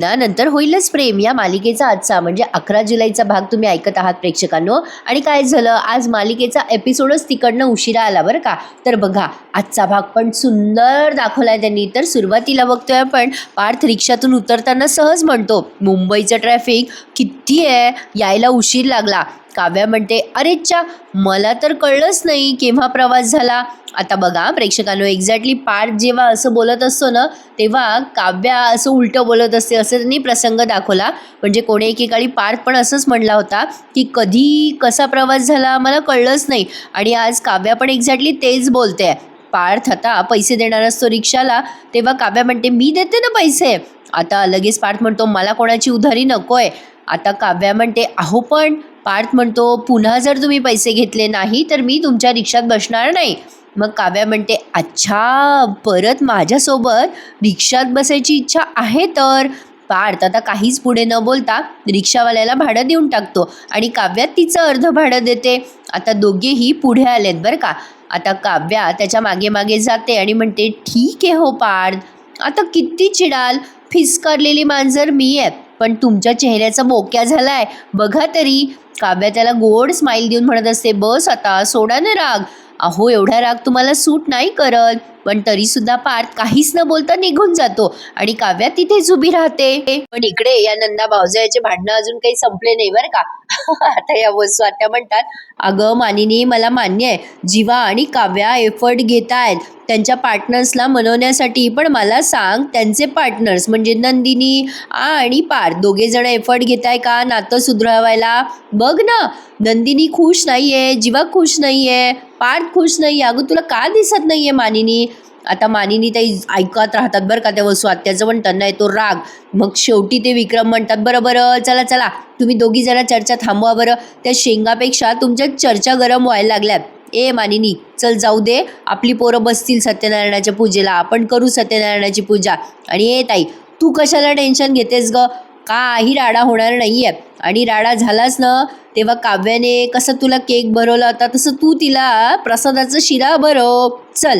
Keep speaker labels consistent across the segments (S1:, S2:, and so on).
S1: नंतर होईलच प्रेम या मालिकेचा आजचा म्हणजे 11 जुलैचा भाग तुम्ही ऐकत आहात प्रेक्षकांनो. आणि काय झालं, आज मालिकेचा एपिसोडच तिकडनं उशिरा आला बरं का. तर बघा आजचा भाग पण सुंदर दाखवलाय त्यांनी. तर सुरुवातीला बघतोय आपण पार्थ रिक्षातून उतरताना सहज म्हणतो, मुंबईचं ट्रॅफिक किती आहे, यायला उशीर लागला. काव्या म्हणते, अरेच्चा, मला तर कळलंच नाही केव्हा प्रवास झाला. आता बघा प्रेक्षकांनो, एक्झॅक्टली पार्थ जेव्हा असं बोलत असतो ना, तेव्हा काव्या असं उलटं बोलत असते, असं त्यांनी प्रसंग दाखवला. म्हणजे कोणी एकेकाळी पार्थ पण असंच म्हणला होता की कधी कसा प्रवास झाला मला कळलंच नाही. आणि आज काव्या पण एक्झॅक्टली तेच बोलते. पार्थ आता पैसे देणार असतो रिक्षाला, तेव्हा काव्या म्हणते, मी देते ना पैसे. आता लगेच पार्थ म्हणतो, मला कोणाची उधारी नकोय. आता काव्या म्हणते, अहो पण. पार्थ म्हणतो, पुन्हा जर तुम्ही पैसे घेतले नाही तर मी तुमच्या रिक्षात बसणार नाही. मग काव्या म्हणते, अच्छा, परत माझ्यासोबत रिक्षात बसायची इच्छा आहे तर. पार्थ आता काहीच पुढे न बोलता रिक्षावाल्याला भाडं देऊन टाकतो आणि काव्या तिचं अर्ध भाडं देते. आता दोघेही पुढे आलेत बरं का. आता काव्या त्याच्या मागे मागे जाते आणि म्हणते, ठीक आहे हो पार्थ, आता किती चिडाल, फिसकारलेली मांजर मी आहे, पण तुमच्या चेहऱ्याचा बोक्या झालाय बघा तरी. काव्या त्याला गोड स्माईल देऊन म्हणत असते, बस आता, सोडा ना राग. अहो एवढा राग तुम्हाला सूट नाही करत. पण तरी सुद्धा पार्थ काहीच न बोलता निघून जातो आणि काव्या तिथेच उभी राहते. पण इकडे या नंदा भावजयाचे भांडणं अजून काही संपले नाही बरं का. आता या वसू आत्या म्हणतात, अगं मानिनी, मला मान्य आहे जीवा आणि काव्या एफर्ट घेत आहेत त्यांच्या पार्टनर्सला मनवण्यासाठी, पण मला सांग त्यांचे पार्टनर्स म्हणजे नंदिनी आणि पार्थ दोघे जण एफर्ट घेताय का नातं सुधरवायला? बघ ना, नंदिनी खुश नाहीये, जीवा खुश नाहीये, पार्थ खुश नाहीये. अगं तुला का दिसत नाहीये मानिनी? आता मानिनी ताई ऐकत राहतात बरं का. त्या वसू आत्याचं पण त्यांना येतो राग. मग शेवटी ते विक्रम म्हणतात, बरं बरं, चला चला, तुम्ही दोघी जरा चर्चा थांबवा बरं. त्या शेंगापेक्षा तुमच्या चर्चा गरम व्हायला लागल्यात. ए मानिनी, चल जाऊ दे, आपली पोरं बसतील सत्यनारायणाच्या पूजेला, आपण करू सत्यनारायणाची पूजा. आणि ए ताई, तू कशाला टेन्शन घेतेस ग, काही राडा होणार नाहीये. आणि राडा झालाच ना, तेव्हा काव्याने कसं तुला केक भरवला होता तसं तू तिला प्रसादाचा शिरा भरव. चल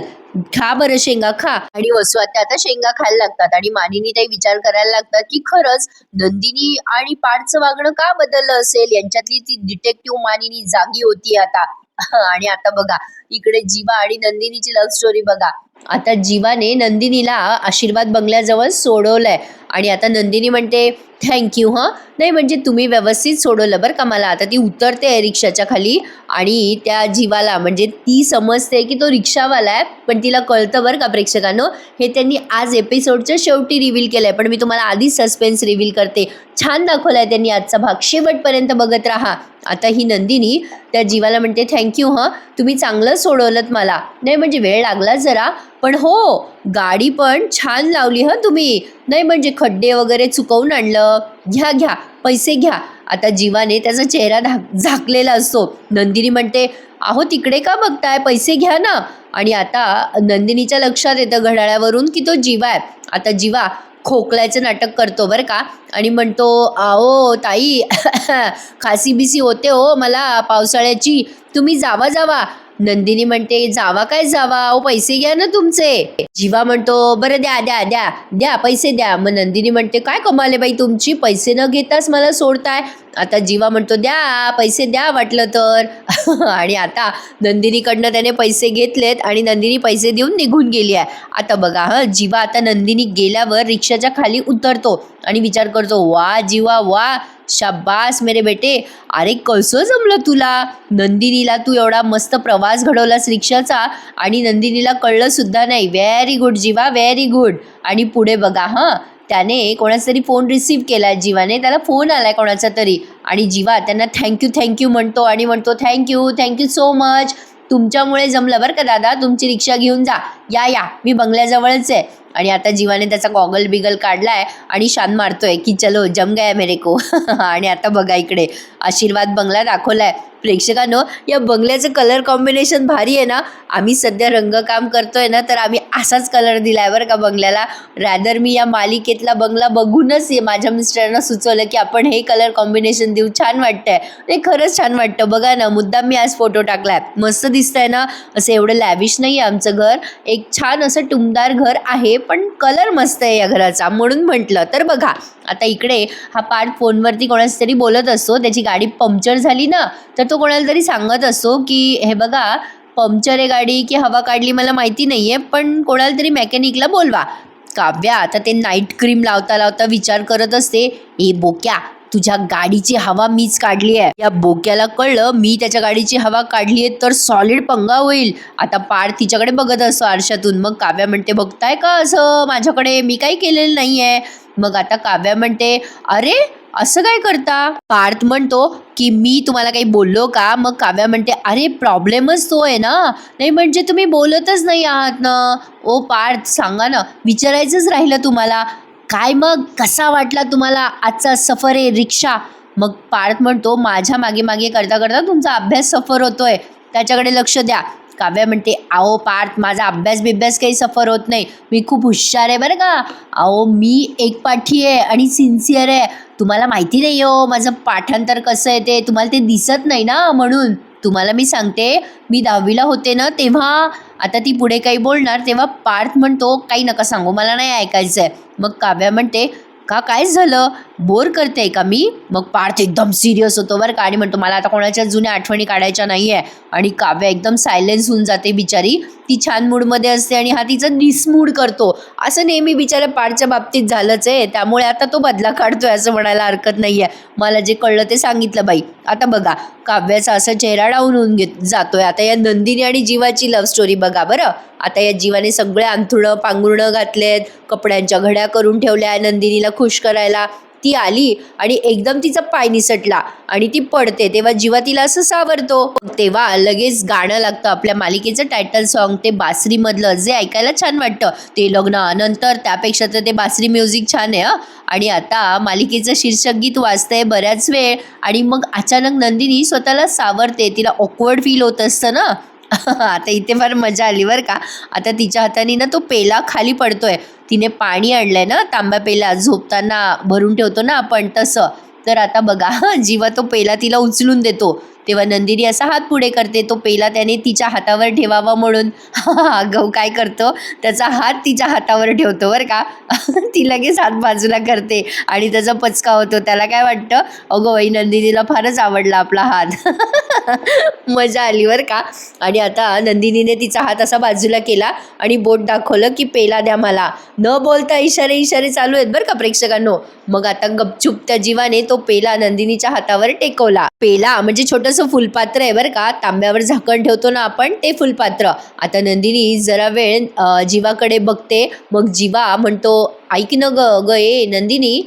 S1: खा बरं शेंगा खा. आणि वसू आत्या आता शेंगा खायला लागतात आणि मानिनी ताई विचार करायला लागतात की खरंच नंदिनी आणि पार्थचं वागणं का बदललं असेल. यांच्यातली ती डिटेक्टिव्ह मानिनी जागी होती आता. आणि आता बघा इकडे जीवा आणि नंदिनीची लव्ह स्टोरी बघा. आता जीवाने नंदिनीला आशीर्वाद बंगल्याजवळ सोडवलंय आणि आता नंदिनी म्हणते, थँक्यू हं, नाही म्हणजे तुम्ही व्यवस्थित सोडवलं बरं का मला. आता ती उतरते रिक्षाच्या खाली आणि त्या जीवाला म्हणजे ती समजते की तो रिक्षावाला आहे, पण तिला कळतं बरं का प्रेक्षकांनो. हे त्यांनी आज एपिसोडच्या शेवटी रिव्हील केलंय, पण मी तुम्हाला आधीच सस्पेन्स रिव्हील करते. छान दाखवलाय त्यांनी आजचा भाग, शेवटपर्यंत बघत राहा. आता ही नंदिनी त्या जीवाला म्हणते, थँक्यू हं, तुम्ही चांगलं सोडवलं मला. नाही म्हणजे वेळ लागला जरा, पण हो, गाडी पण छान लावली हं तुम्ही, नाही म्हणजे खड्डे वगैरे चुकवून आणलं. घ्या घ्या, पैसे घ्या. आता जीवाने त्याचा चेहरा झाकलेला असतो. नंदिनी म्हणते, अहो तिकडे का बघताय, पैसे घ्या ना. आणि आता नंदिनीच्या लक्षात येतं घड्याळावरून की तो जीवा आहे. आता जीवा खोकल्याचं नाटक करतो बरं का आणि म्हणतो, आओ ताई, खासी बिसी होते हो मला पावसाळ्याची, तुम्ही जावा जावा. नंदिनी म्हणते, जावा काय जावा, ओ पैसे घ्या ना तुमचे. जीवा म्हणतो, बरं द्या द्या द्या द्या पैसे द्या. मग नंदिनी म्हणते, काय कमाले बाई तुमची, पैसे न घेताच मला सोडताय. आता जीवा म्हणतो, द्या पैसे द्या वाटलं तर. आणि आता नंदिनीकडनं त्याने पैसे घेतलेत आणि नंदिनी पैसे देऊन निघून गेली आहे. आता बघा हं, जीवा आता नंदिनी गेल्यावर रिक्षाच्या खाली उतरतो आणि विचार करतो, वा जीवा वा, शाबास मेरे बेटे, अरे कसं जमलं तुला. नंदिनीला तू एवढा मस्त प्रवास घडवलास रिक्षाचा आणि नंदिनीला कळलं सुद्धा नाही. व्हेरी गुड जीवा, व्हेरी गुड. आणि पुढे बघा हं, त्याने कोणाचा तरी फोन रिसीव्ह केलाय जीवाने, त्याला फोन आलाय कोणाचा तरी आणि जीवा त्यांना थँक्यू थँक्यू म्हणतो आणि म्हणतो, थँक्यू सो मच, तुमच्यामुळे जमलं बरं का दादा, तुमची रिक्षा घेऊन जा, या या, मी बंगल्याजवळच आहे. आणि आता जीवाने त्याचा गॉगल बिगल काढलाय आणि शान मारतोय की चलो जम गया मेरे को. आणि आता बघा इकडे आशीर्वाद बंगला दाखवलाय. प्रेक्षकांनो, या बंगल्याचं कलर कॉम्बिनेशन भारी आहे ना. आम्ही सध्या रंगकाम करतोय ना, तर आम्ही असाच कलर दिलाय बरं का बंगल्याला. रॅदर मी या मालिकेतला बंगला बघूनच माझ्या मिस्टरांना सुचवलं की आपण हे कलर कॉम्बिनेशन देऊ, छान वाटतंय. ते खरंच छान वाटतं. बघा ना, मुद्दाम मी आज फोटो टाकलाय. मस्त दिसतंय ना. असं एवढं लॅविश नाही आहे आमचं घर, एक छान असं टुमदार घर आहे, पण कलर मस्त आहे या घराचा म्हणून म्हटलं. तर बघा आता इकडे हा पार्थ फोनवरती कोणाशी तरी बोलत असतो. त्याची गाडी पंक्चर झाली ना, तर तो कोणाला तरी सांगत असतो की हे बघा पंक्चर आहे गाडी की हवा काढली मला माहिती नाही आहे, पण कोणाला तरी मेकॅनिकला बोलवा. काव्या आता ते नाईट क्रीम लावता लावता विचार करत असते, ए बोक्या तुझ्या गाडीची हवा मीच काढली आहे. या बोक्याला कळलं मी त्याच्या गाडीची हवा काढली आहे तर सॉलिड पंगा होईल. आता पार्थ तिच्याकडे बघत असतो आरशातून. मग काव्या म्हणते, बघताय का असं माझ्याकडे, मी काही केलेलं नाही आहे. मग आता काव्या म्हणते, अरे असं काय करता. पार्थ म्हणतो की मी तुम्हाला काही बोललो का. मग काव्या म्हणते, अरे प्रॉब्लेमच तो आहे ना. नाही म्हणजे तुम्ही बोलतच नाही आहात ना. ओ पार्थ सांगा ना, विचारायचंच राहिलं तुम्हाला. काय मग कसा वाटला तुम्हाला आजचा सफर आहे रिक्षा. मग पार्थ म्हणतो, माझ्या मागे मागे करता करता तुमचा अभ्यास सफर होतोय, त्याच्याकडे लक्ष द्या. काव्या म्हणते, अहो पार्थ माझा अभ्यास बिभ्यास काही सफर होत नाही, मी खूप हुशार आहे बरं का. अहो मी एक पाठी आहे आणि सिन्सिअर आहे. तुम्हाला माहिती नाही हो माझं पाठांतर कसं आहे ते, तुम्हाला ते दिसत नाही ना म्हणून. तुम्हाला मी सांगते, मी 10वीला होते ना तेव्हा. आता ती पुढे काही बोलणार तेव्हा पार्थ म्हणतो, काही नका सांगू, मला नाही ऐकायचं आहे. मग काव्या म्हणते, का काय झालं, बोर करते का मी. मग पार्थ एकदम सिरियस होतो बरं का आणि म्हणतो, मला आता कोणाच्या जुन्या आठवणी काढायच्या नाही आहे. आणि काव्या एकदम सायलेन्स होऊन जाते बिचारी. ती छान मूडमध्ये असते आणि हा तिचा डिसमूड करतो. असं नेहमी बिचाऱ्या पार्थच्या बाबतीत झालंच आहे, त्यामुळे आता तो बदला काढतोय असं म्हणायला हरकत नाही आहे. मला जे कळलं ते सांगितलं बाई. आता बघा काव्याचा असा चेहरा डाऊन होऊन जातोय. आता या नंदिनी आणि जीवाची लव्ह स्टोरी बघा बरं. आता या जीवाने सगळे अंथरुणं पांघरुणं घातलेत, कपड्यांच्या घड्या करून ठेवल्या नंदिनीला खुश करायला. ती आली आणि एकदम तिचा पाय निसटला आणि ती पडते. तेव्हा जीवा तिला असं सावरतो. तेव्हा लगेच गाणं लागतं आपल्या मालिकेचं टायटल सॉन्ग, ते बासरीमधलं, जे ऐकायला छान वाटतं. ते लग्नानंतर त्यापेक्षा तर ते बासरी म्युझिक छान आहे. आणि आता मालिकेचं शीर्षक गीत वाजतंय बऱ्याच वेळ आणि मग अचानक नंदिनी स्वतःला सावरते. तिला ऑकवर्ड फील होत असतं ना. आता इथे फार मजा आली बरं का. आता तिच्या हाताने ना तो पेला खाली पडतोय. तिने पाणी आणलंय ना, तांब्या पेला झोपताना भरून ठेवतो ना आपण तसं. तर आता बघा जीवा तो पेला तिला उचलून देतो. तेव्हा नंदिनी असा हात पुढे करते, तो पेला त्याने तिच्या हातावर ठेवावा म्हणून. अगं काय करतो, त्याचा हात तिच्या हातावर ठेवतो बरं का. ती लगेच हात बाजूला करते आणि त्याचा पचका होतो. त्याला काय वाटतं, अगं बाई नंदिनीला फारच आवडला आपला हात. मजा आली बरं का. आणि आता नंदिनीने तिचा हात असा बाजूला केला आणि बोट दाखवलं की पेला द्या मला. न बोलता इशारे इशारे चालू आहेत बरं का प्रेक्षकांनो. मग आता गपचूप त्या जीवाने तो पेला नंदिनीच्या हातावर टेकवला. पेला म्हणजे छोटंसं फुलपात्र आहे बरं का. तांब्यावर झाकण ठेवतो ना आपण, ते फुलपात्र. आता नंदिनी जरा वेळ जीवाकडे बघते. मग जीवा म्हणतो, ऐक न ग ए नंदिनी,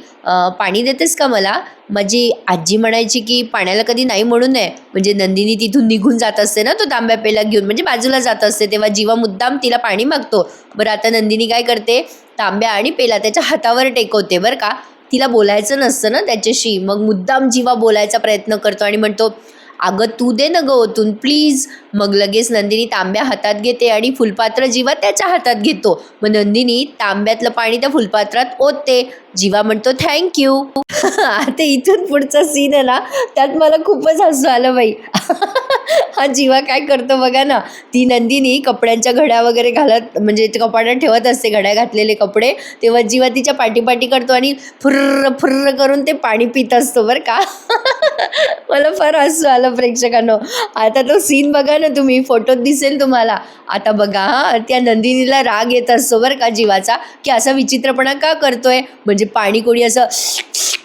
S1: पाणी देतेस का मला. माझी आजी म्हणायची की पाण्याला कधी नाही म्हणून नये. म्हणजे नंदिनी तिथून निघून जात असते ना तो तांब्या पेला घेऊन, म्हणजे बाजूला जात असते. तेव्हा जीवा मुद्दाम तिला पाणी मागतो. बरं आता नंदिनी काय करते, तांब्या आणि पेला त्याच्या हातावर टेकवते बरं का. तिला बोलायचं नसतं ना त्याच्याशी. मग मुद्दाम जीवा बोलायचा प्रयत्न करतो आणि म्हणतो, अगं तू दे ना गं ओतून प्लीज. मग लगेच नंदिनी तांब्या हातात घेते आणि फुलपात्र जीवा त्याच्या हातात घेतो. मग नंदिनी तांब्यातलं पाणी त्या फुलपात्रात ओतते. जीवा म्हणतो थँक्यू. आता इथून पुढचा सीन आहे ना, त्यात मला खूपच हसू आलं बाई. हा जीवा काय करतो बघा ना, ती नंदिनी कपड्यांच्या घड्या वगैरे घालत, म्हणजे कपाटात ठेवत असते घड्या घातलेले कपडे. तेव्हा जीवा तिच्या पाठीपाठी करतो आणि फुर्र फुर्र करून ते पाणी पित असतो बरं का. मला फार हसू आलं प्रेक्षकांनो. आता तो सीन बघा ना तुम्ही, फोटोत दिसेल तुम्हाला. आता बघा त्या नंदिनीला राग येत असतो बरं का जीवाचा, की असा विचित्रपणा का करतोय. म्हणजे पाणी कोणी असं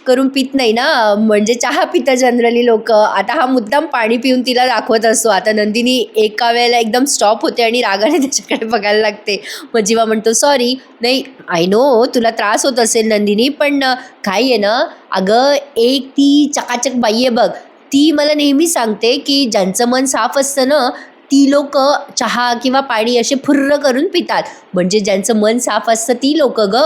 S1: करून पित नाही ना, म्हणजे चहा पितं जनरली लोक. आता हा मुद्दाम पाणी पिऊन तिला दाखवत असतो. आता नंदिनी एका वेळेला एकदम स्टॉप होते आणि रागाने त्याच्याकडे बघायला लागते. मग जीवा म्हणतो, सॉरी, नाही आय नो तुला त्रास होत असेल नंदिनी, पण काय आहे ना, अगं एक ती चकाचक बाई आहे बघ, ती मला नेहमी सांगते की ज्यांचं मन साफ असतं ना, ती लोक चहा किंवा पाणी असे फुर्र करून पितात. म्हणजे ज्यांचं मन साफ असतं ती लोक ग.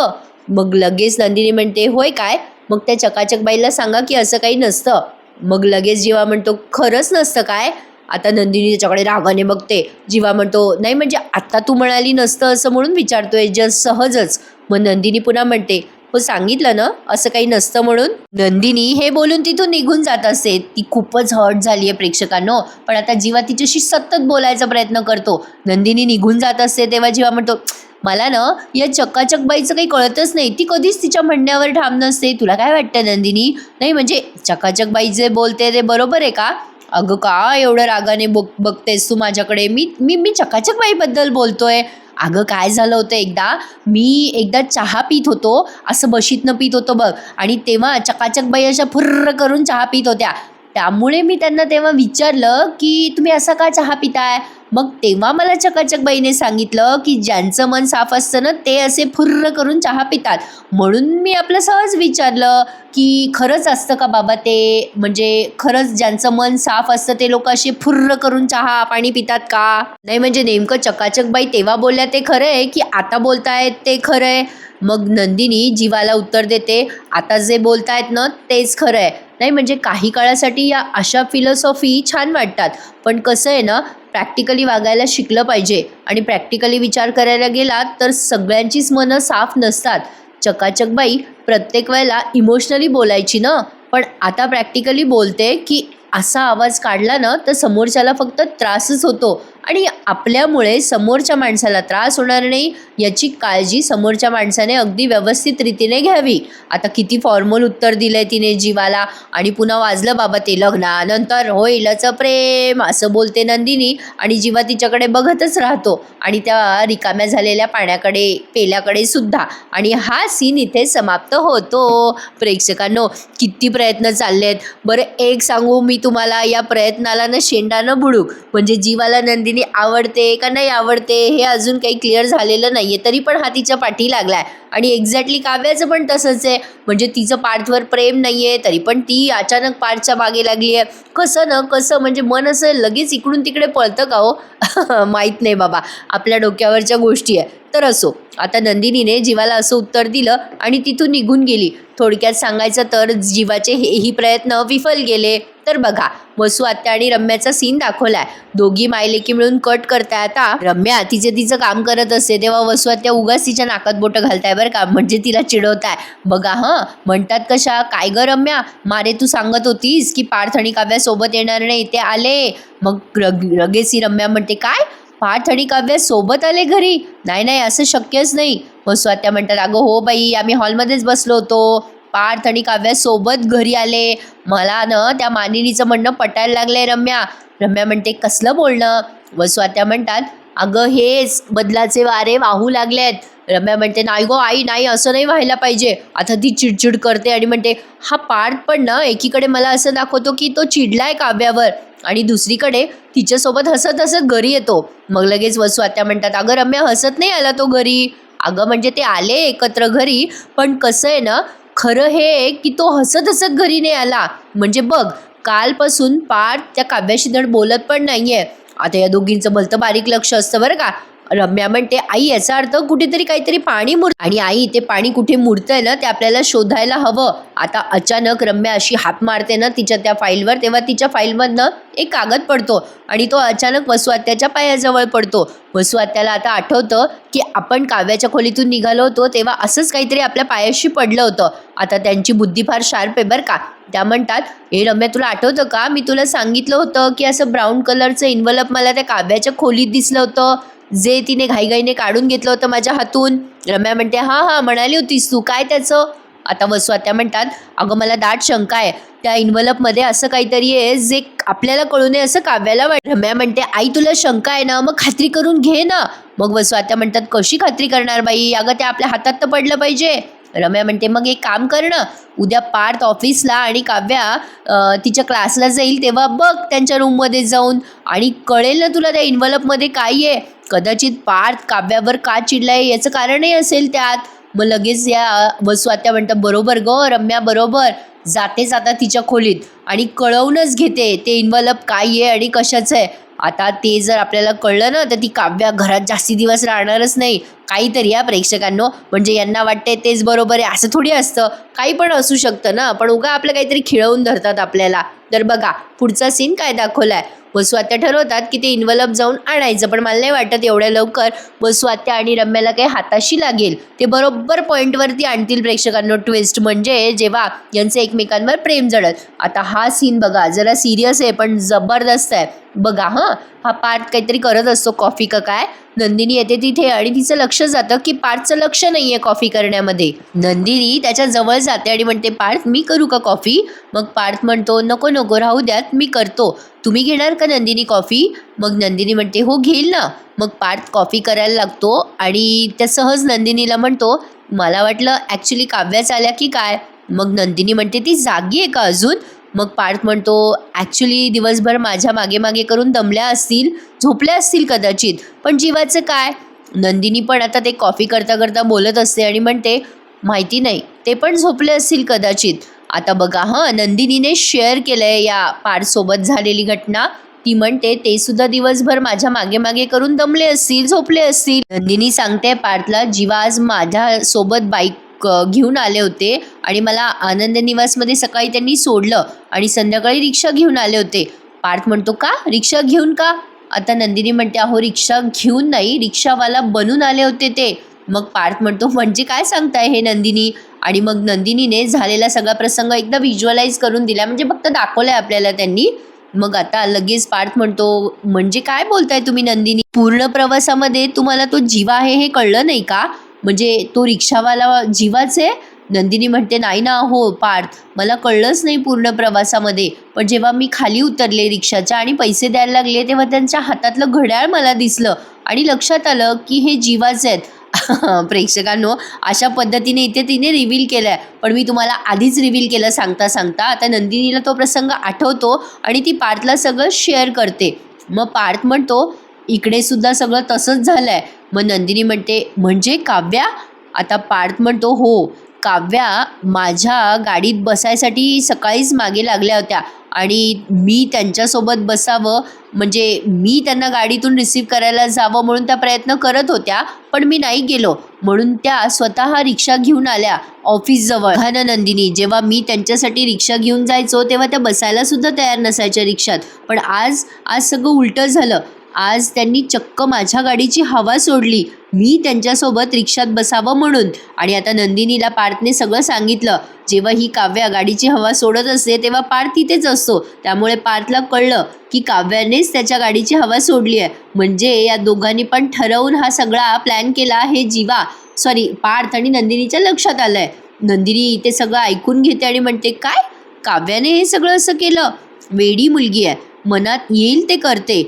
S1: मग लगेच नंदिनी म्हणते, होय काय. मग त्या चकाचक बाईला सांगा की असं काही नसतं. मग लगेच जीवा म्हणतो, खरंच नसतं काय. आता नंदिनी त्याच्याकडे रागाने बघते. जीवा म्हणतो, नाही म्हणजे आता तू म्हणाली नसतं असं म्हणून विचारतोय, जस्ट सहजच. मग नंदिनी पुन्हा म्हणते, हो सांगितलं ना असं काही नसतं म्हणून. नंदिनी हे बोलून तिथून निघून जात असते. ती खूपच हर्ट झाली आहे प्रेक्षकांनो. पण आता जीवा तिच्याशी सतत बोलायचा प्रयत्न करतो. नंदिनी निघून जात असते तेव्हा जीवा म्हणतो, मला ना या चकाचक बाईचं काही कळतच नाही. ती कधीच तिच्या म्हणण्यावर ठाम नसते. तुला काय वाटतं नंदिनी? नाही म्हणजे चकाचक बाई जे बोलते ते बरोबर आहे का? अगं का एवढं रागाने बघतेस तू माझ्याकडे? मी मी मी चकाचक बाईबद्दल बोलतोय. अगं काय झालं होतं एकदा चहा पित होतो, असं बशीतनं पित होतो बघ, आणि तेव्हा चकाचक बाई अशा फुर्र करून चहा पित होत्या. त्यामुळे मी त्यांना तेव्हा विचारलं की तुम्ही असा का चहा पिताय? मग तेव्हा मला चकाचक बाईने सांगितलं की ज्यांचं मन साफ असतं ना ते असे फुर्र करून चहा पितात. म्हणून मी आपलं सहज विचारलं की खरंच असतं का बाबा ते? म्हणजे खरंच ज्यांचं मन साफ असतं ते लोक असे फुर्र करून चहा पाणी पितात का? नाही म्हणजे नेमकं चकाचक बाई तेव्हा बोलल्या ते खरं आहे की आता बोलतायत ते खरं आहे? मग नंदिनी जीवाला उत्तर देते, आता जे बोलतायत ना तेच खरं आहे. नाही म्हणजे काही काळासाठी या अशा फिलॉसॉफी छान वाटतात, पण कसं आहे ना, प्रॅक्टिकली वागायला शिकलं पाहिजे. आणि प्रॅक्टिकली विचार करायला गेलात तर सगळ्यांचीच मनं साफ नसतात. चकाचक बाई प्रत्येक वेळेला इमोशनली बोलायची ना, पण आता प्रॅक्टिकली बोलते की असा आवाज काढला ना तर समोरच्याला फक्त त्रासच होतो, आणि आपल्यामुळे समोरच्या माणसाला त्रास होणार नाही याची काळजी समोरच्या माणसाने अगदी व्यवस्थित रीतीने घ्यावी. आता किती फॉर्मल उत्तर दिलंय तिने जीवाला. आणि पुन्हा वाजलं बाबा ते लग्नानंतर होईलच प्रेम असं बोलते नंदिनी, आणि जीवा तिच्याकडे बघतच राहतो आणि त्या रिकाम्या झालेल्या पाण्याकडे पेल्याकडे सुद्धा. आणि हा सीन इथे समाप्त होतो. प्रेक्षकांनो किती प्रयत्न चाललेत बरं, एक सांगू मी तुम्हाला, या प्रयत्नाला ना शेंडा न बुडूक. म्हणजे जीवाला नंदिनी आवडते का नाही आवडते हे अजून काही क्लिअर झालेलं नाहीये, तरी पण हा तिच्या पाठी लागलाय. आणि एक्झॅक्टली काव्याचं पण तसंच आहे. म्हणजे तिचं पार्थवर प्रेम नाहीये तरी पण ती अचानक पार्थच्या मागे लागली आहे. कसं म्हणजे मन असं लगेच इकडून तिकडे पळतं का हो? माहीत नाही बाबा, आपल्या डोक्यावरच्या गोष्टी आहे. तर असो, आता नंदिनीने जीवाला असं उत्तर दिलं आणि तिथून निघून गेली. थोडक्यात सांगायचं तर जीवाचे हेही प्रयत्न विफल गेले. तर बघा, वसू आत्या आणि रम्याचा सीन दाखवलाय. दोघी मायलेकी मिळून कट करताय. आता रम्या तिचं काम करत असते तेव्हा वसू आत्या उगाच तिच्या नाकात बोटं घालताय बरं का, म्हणजे तिला चिडवताय. बघा म्हणतात कशा, काय ग रम्या, मारे तू सांगत होतीस की पार्थ आणि काव्या सोबत येणार नाही, ते आले. मग रगेसी रम्या म्हणते, काय पार्थ आणि काव्या सोबत आले घरी? नाही असं शक्यच नाही. वसू आत्या म्हणतात, अगं हो बाई, आम्ही हॉलमध्येच बसलो होतो, पार्थ आणि काव्या सोबत घरी आले. मला ना त्या मानिनीचं म्हणणं पटायला लागलंय रम्या. रम्या म्हणते, कसलं बोलणं? वसू आत्या म्हणतात, अगं हेच बदलाचे वारे वाहू लागलेत. रम्या म्हणते, नाही गो आई, नाही असं नाही व्हायला पाहिजे. आता ती चिडचिड करते आणि म्हणते, हा पार्थ पण ना एकीकडे मला असं दाखवतो की तो चिडलाय काव्यावर, आणि दुसरीकडे तिच्यासोबत हसत हसत घरी येतो. मग लगेच वसू आत्या म्हणतात, अगं रम्या हसत नाही आला तो घरी. अगं म्हणजे ते आले एकत्र घरी, पण कसं आहे ना, खरं हे की तो हसत हसत घरी नाही आला. म्हणजे बघ, कालपासून पार्थ त्या काव्याशी धड बोलत पण नाहीये. आता या दोघींचं भलतं बारीक लक्ष असतं बरं का. रम्या म्हणते, आई याचा अर्थ कुठेतरी काहीतरी पाणी आणि आई ते पाणी कुठे मुरतंय ना ते आपल्याला शोधायला हवं. आता अचानक रम्या अशी हात मारते ना तिच्या त्या फाईलवर, तेव्हा तिच्या फाईलमधनं एक कागद पडतो आणि तो अचानक वसू आत्याच्या पायाजवळ पडतो. वसू आत्याला आता आठवतं की आपण काव्याच्या खोलीतून निघालो होतो तेव्हा असंच काहीतरी आपल्या पायाशी पडलं होतं. आता त्यांची बुद्धी फार शार्प आहे बरं का. त्या म्हणतात, हे रम्या तुला आठवतं का, मी तुला सांगितलं होतं की असं ब्राऊन कलरचं इन्व्हलप मला त्या काव्याच्या खोलीत दिसलं होतं, जे तिने घाईघाईने काढून घेतलं होतं माझ्या हातून. रम्या म्हणते, हां म्हणाली होतीस तू, काय त्याचं? आता वसू आत्या म्हणतात, अगं मला दाट शंका आहे, त्या इन्व्हलपमध्ये असं काहीतरी आहे जे आपल्याला कळू नये असं काव्याला वाटतं. रम्या म्हणते, आई तुला शंका आहे ना, मग खात्री करून घे ना. मग वसू आत्या म्हणतात, कशी खात्री करणार बाई, अगं त्या आपल्या हातात तर पडलं पाहिजे. रम्या म्हणते, मग एक काम कर ना, उद्या पार्थ ऑफिसला आणि काव्या तिच्या क्लासला जाईल तेव्हा बघ त्यांच्या रूममध्ये जाऊन, आणि कळेल ना तुला त्या इन्व्हलपमध्ये काय आहे. कदाचित पार्थ काव्यावर का चिडलाय याचं कारणही असेल त्यात. मग लगेच या वसू आत्या म्हणतात, बरोबर ग रम्या, बरोबर. जातेच आता तिच्या खोलीत आणि कळवूनच घेते ते इन्व्हलप काय आहे आणि कशाचं आहे. आता ते जर आपल्याला कळलं ना तर ती काव्या घरात जास्ती दिवस राहणारच नाही. काहीतरी या प्रेक्षकांनो, म्हणजे यांना वाटते तेच बरोबर आहे असं थोडी असतं, काही पण असू शकतं ना, पण उगा आपलं काहीतरी खिळवून धरतात आपल्याला. तर बघा पुढचा सीन काय दाखवलाय. वसू आत्या ठरवतात की ते इन्व्हलप जाऊन आणायचं, पण मला नाही वाटत एवढ्या लवकर वसू आत्या आणि रम्याला काही हाताशी लागेल. ते बरोबर पॉईंटवरती आणतील प्रेक्षकांनो ट्विस्ट, म्हणजे जेव्हा यांचं एकमेकांवर प्रेम जडत. आता हा सीन बघा, जरा सिरियस आहे पण जबरदस्त आहे. बघा हा पार्थ काहीतरी करत असतो कॉफी का काय. नंदिनी येते तिथे आणि तिचं लक्ष जातं की पार्थचं लक्ष नाहीये कॉफी करण्यामध्ये. नंदिनी त्याच्या जवळ जाते आणि म्हणते, पार्थ मी करू का कॉफी? मग पार्थ म्हणतो, नको नको राहू द्यात, मी करतो. तुम्ही घेणार का नंदिनी कॉफी? मग नंदिनी म्हणते, हो घेईल ना. मग पार्थ कॉफी करायला लागतो आणि त्या सहज नंदिनीला म्हणतो, मला वाटलं ॲक्च्युली काव्याच आल्या की काय. मग नंदिनी म्हणते, ती जागी आहे का अजून? मग पार्थ म्हणतो, ॲक्च्युली दिवसभर माझ्या मागे मागे करून दमल्या असतील, झोपल्या असतील कदाचित, पण जीवाचं काय. नंदिनी पण आता ते कॉफी करता करता बोलत असते आणि म्हणते, माहिती नाही, ते पण झोपले असतील कदाचित. आता बघा नंदिनीने शेअर केलंय या पार्थसोबत झालेली घटना. ती म्हणते, ते सुद्धा दिवसभर माझ्या मागे मागे करून दमले असतील, झोपले असतील. नंदिनी सांगते पार्थला, जीवा आज माझ्यासोबत बाईक घेऊन आले होते आणि मला आनंद निवासमध्ये सकाळी त्यांनी सोडलं आणि संध्याकाळी रिक्षा घेऊन आले होते. पार्थ म्हणतो, का रिक्षा घेऊन का? आता नंदिनी म्हणते, अहो रिक्षा घेऊन नाही, रिक्षावाला बनून आले होते ते. मग पार्थ म्हणतो, म्हणजे काय सांगताय हे नंदिनी? आणि मग नंदिनीने झालेला सगळा प्रसंग एकदा व्हिज्युअलाइज करून दिला, म्हणजे फक्त दाखवलंय आपल्याला त्यांनी. मग आता लगेच पार्थ म्हणतो, म्हणजे काय बोलताय तुम्ही नंदिनी? पूर्ण प्रवासामध्ये तुम्हाला तो जीवा आहे हे कळलं नाही का? म्हणजे तो रिक्षावाला जीवाच आहे? नंदिनी म्हणते, नाही ना हो पार्थ, मला कळलंच नाही पूर्ण प्रवासामध्ये, पण जेव्हा मी खाली उतरले रिक्षाच्या आणि पैसे द्यायला लागले तेव्हा त्यांच्या हातातलं घड्याळ मला दिसलं आणि लक्षात आलं की हे जीवाच आहेत. प्रेक्षकांनो, अशा पद्धतीने इथे तिने रिव्हील केलं आहे, पण मी तुम्हाला आधीच रिव्हील केलं सांगता सांगता. आता नंदिनीला तो प्रसंग आठवतो आणि ती पार्थला सगळं शेअर करते. मग पार्थ म्हणतो, इकडे सुद्धा सगळं तसंच झालं आहे. मग नंदिनी म्हणते, म्हणजे काव्या? आता पार्थ म्हणतो, हो, काव्या माझ्या गाडीत बसायसाठी सकाळीच मागे लागल्या होत्या आणि मी त्यांच्यासोबत बसावं, म्हणजे मी त्यांना गाडीतून रिसीव्ह करायला जावं म्हणून त्या प्रयत्न करत होत्या, पण मी नाही गेलो म्हणून त्या स्वतः रिक्षा घेऊन आल्या ऑफिसजवळ. हा ना नंदिनी, जेव्हा मी त्यांच्यासाठी रिक्षा घेऊन जायचो तेव्हा त्या बसायला सुद्धा तयार नसायच्या रिक्षात, पण आज सगळं उलटं झालं. आज त्यांनी चक्क माझ्या गाडीची हवा सोडली, मी त्यांच्यासोबत रिक्षात बसावं म्हणून. आणि आता नंदिनीला पार्थने सगळं सांगितलं. जेव्हा ही काव्या गाडीची हवा सोडत असते तेव्हा पार्थ तिथेच असतो, त्यामुळे पार्थला कळलं की काव्यानेच त्याच्या गाडीची हवा सोडली आहे. म्हणजे या दोघांनी पण ठरवून हा सगळा प्लॅन केला, हे पार्थ आणि नंदिनीच्या लक्षात आलंय. नंदिनी ते सगळं ऐकून घेते आणि म्हणते, काय काव्याने हे सगळं असं केलं? वेडी मुलगी आहे, मनात येईल ते करते.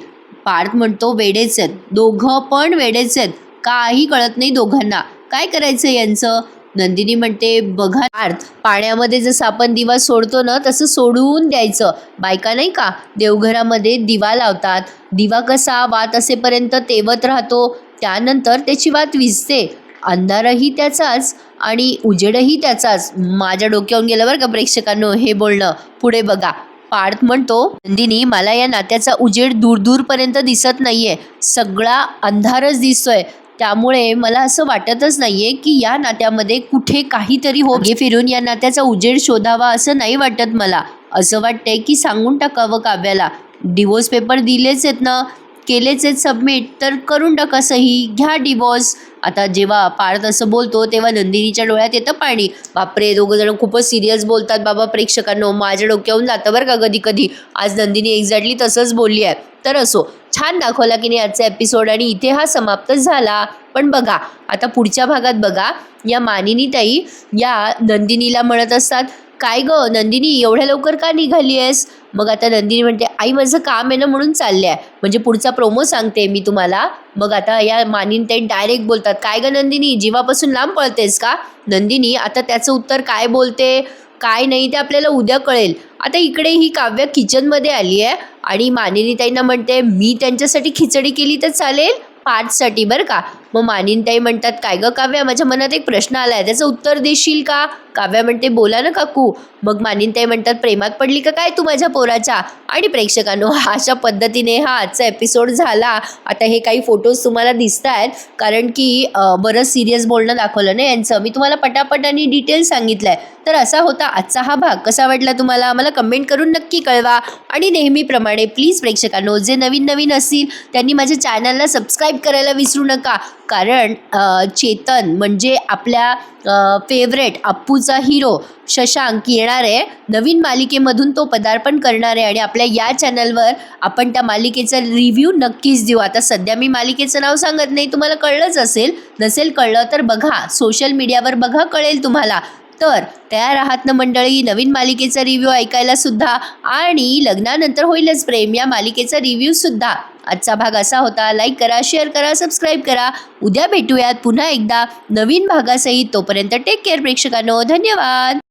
S1: पार्थ म्हणतो, वेडेच आहेत, दोघं पण वेडेच आहेत, काही कळत नाही दोघांना, काय करायचं यांचं? नंदिनी म्हणते, बघा पार्थ, पाण्यामध्ये जसं आपण दिवा सोडतो ना तसं सोडून द्यायचं. बायका नाही का देवघरामध्ये दिवा लावतात, दिवा कसा वात असेपर्यंत तेवत राहतो, त्यानंतर त्याची वात विझते, अंधारही त्याचाच आणि उजेडही त्याचाच. माझ्या डोक्यावरून गेलं बरं का प्रेक्षकांनो हे बोलणं. पुढे बघा, पार्थ म्हणतो, नंदिनी मला या नात्याचा उजेड दूरपर्यंत दिसत नाहीये, सगळा अंधारच दिसतोय, त्यामुळे मला असं वाटतच नाहीये की या नात्यामध्ये कुठे काहीतरी मागे फिरून या नात्याचा उजेड शोधावा असं नाही वाटत मला. असं वाटतंय की सांगून टाकावं काव्याला, डिवोर्स पेपर दिलेच आहेत ना, केलेच आहेत सबमिट, तर करून टाका सही, घ्या डिवोर्स. आता जेव्हा पार्थ असं बोलतो तेव्हा नंदिनीच्या डोळ्यात येतं पाणी. बापरे, दोघं जण खूपच सिरियस बोलतात बाबा प्रेक्षकांनो, माझ्या डोक्यावरून जातं बरं का कधी कधी. आज नंदिनी एक्झॅक्टली तसंच बोलली आहे. तर असो, छान दाखवला की नाही आजचा एपिसोड आणि इथे हा समाप्त झाला. पण बघा आता पुढच्या भागात बघा, या मानिनी ताई या नंदिनीला म्हणत असतात, काय ग नंदिनी एवढ्या लवकर का निघाली आहेस? मग आता नंदिनी म्हणते, आई माझं काम आहे ना म्हणून चालले आहे. म्हणजे पुढचा प्रोमो सांगते मी तुम्हाला. मग आता या मानिनी ताई डायरेक्ट बोलतात, काय ग नंदिनी जीवापासून लांब पळतेस का? नंदिनी आता त्याचं उत्तर काय बोलते काय नाही ते आपल्याला उद्या कळेल. आता इकडे ही काव्या किचनमध्ये आली आहे आणि मानिनी ताईंना म्हणते, मी त्यांच्यासाठी खिचडी केली तर चालेल, पार्थसाठी बरं का. मग मानिनताई म्हणतात, काय गं काव्या, माझ्या मनात एक प्रश्न आला आहे, त्याचं उत्तर देशील का? काव्या म्हणते, बोला ना काकू. मग मानिनताई म्हणतात, प्रेमात पडली का काय तू माझ्या पोराच्या? आणि प्रेक्षकांनो, अशा पद्धतीने हा आजचा एपिसोड झाला. आता हे काही फोटोज तुम्हाला दिसत आहेत, कारण की बरंच सिरियस बोलणं दाखवलं ना यांचं. मी तुम्हाला पटापट आणि डिटेल सांगितलं आहे. तर असा होता आजचा हा भाग. कसा वाटला तुम्हाला मला कमेंट करून नक्की कळवा. आणि नेहमीप्रमाणे प्लीज प्रेक्षकांनो, जे नवीन असतील त्यांनी माझ्या चॅनलला सबस्क्राईब करायला विसरू नका. कारण चेतन म्हणजे आपल्या फेवरेट अप्पूचा हिरो शशांक येणार आहे. नवीन मालिकेमधून तो पदार्पण करणार आहे आणि आपल्या या चॅनलवर आपण त्या मालिकेचा रिव्ह्यू नक्कीच देऊ. आता सध्या मी मालिकेचं नाव सांगत नाही, तुम्हाला कळलंच असेल. नसेल कळलं तर बघा, सोशल मीडियावर बघा, कळेल तुम्हाला. तर तयार आहात ना मंडळी नवीन मालिकेचा रिव्ह्यू ऐकायला सुद्धा? आणि लग्नानंतर होईलच प्रेम या मालिकेचा रिव्ह्यू सुद्धा. आजचा भाग असा होता. लाईक करा, शेअर करा, सबस्क्राईब करा. उद्या भेटूयात पुन्हा एकदा नवीन भागासहित. तोपर्यंत टेक केअर प्रेक्षकांनो. धन्यवाद.